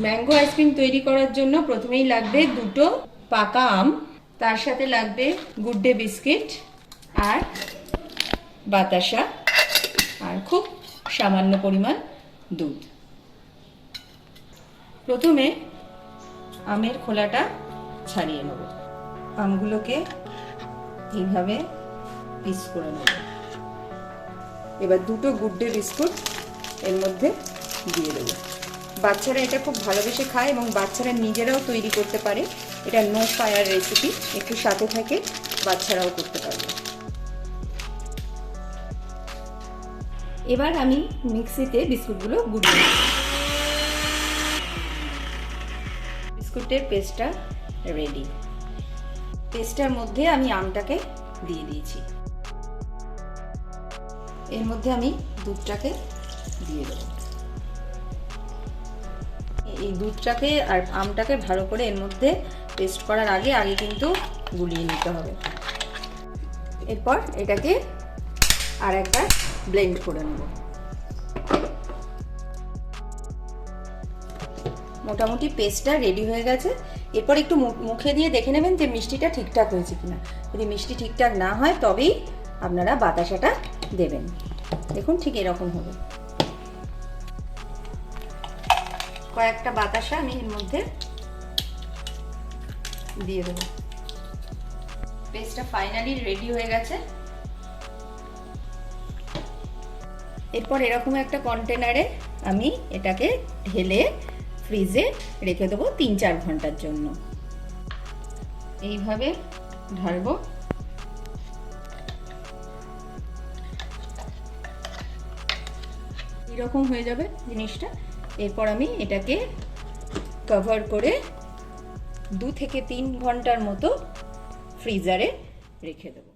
Mango ice cream তৈরি করার জন্য প্রথমেই লাগবে দুটো পাকা আম, তার সাথে লাগবে গুড ডে বিস্কিট আর বাতাসা আর খুব সামান্য পরিমাণ দুধ। প্রথমে আমের খোলাটা ছাড়িয়ে নেব, আমগুলোকে এইভাবে পিস করে নেব। এবার দুটো গুড ডে বিস্কুট এর মধ্যে দিয়ে দেবো। বাচ্চারা এটা খুব ভালোবেসে খায় এবং বাচ্চারা নিজেরাও তৈরি করতে পারে। এটা নো ফায়ার রেসিপি, একটু সাথে থাকে বাচ্চারাও করতে পারবে। এবার আমি মিক্সিতে বিস্কুটগুলো গুঁড়িয়ে নেব। বিস্কুটের পেস্টটা রেডি। পেস্টটার মধ্যে আমি আমটাকে দিয়ে দিয়েছি, এর মধ্যে আমি দুধটাকে দিয়ে দেবো। এই দুধটাকে আর আমটাকে ভালো করে এর মধ্যে পেস্ট করার আগে কিন্তু গুলিয়ে নিতে হবে। এরপর এটাকে আর একবার ব্লেন্ড করে নেব। মোটামুটি পেস্টটা রেডি হয়ে গেছে। এরপর একটু মুখে দিয়ে দেখে নেবেন যে মিষ্টিটা ঠিকঠাক হয়েছে কিনা। যদি মিষ্টি ঠিকঠাক না হয় তবেই আপনারা বাতাসাটা দেবেন। দেখুন ঠিক এরকম হবে। কয়েকটা বাতাসা আমি এর মধ্যে দিয়ে দেবো। পেস্টটা ফাইনালি রেডি হয়ে গেছে। এরপর এরকম একটা কন্টেনারে আমি এটাকে ঢেলে ফ্রিজে রেখে দেবো 3-4 ঘন্টার জন্য। এইভাবে ঢালবো। এরকম হয়ে যাবে জিনিসটা। এরপর আমি এটাকে কভার করে 2 থেকে 3 ঘন্টার মতো ফ্রিজারে রেখে দেবো।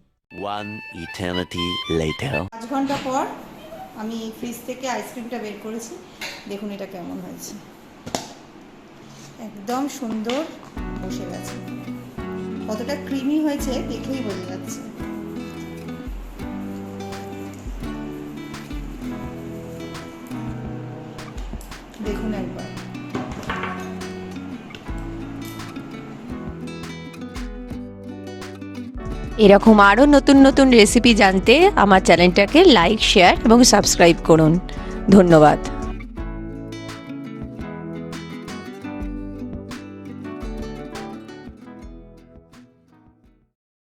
1 eternity later 5 ঘন্টা পর আমি ফ্রিজ থেকে আইসক্রিমটা বের করেছি। দেখুন এটা কেমন হয়েছে, একদম সুন্দর বসে গেছে। কতটা ক্রিমি হয়েছে দেখেই বোঝা যাচ্ছে। দেখুন একবার। এরকম আরও নতুন নতুন রেসিপি জানতে আমার চ্যানেলটাকে লাইক, শেয়ার এবং সাবস্ক্রাইব করুন। ধন্যবাদ।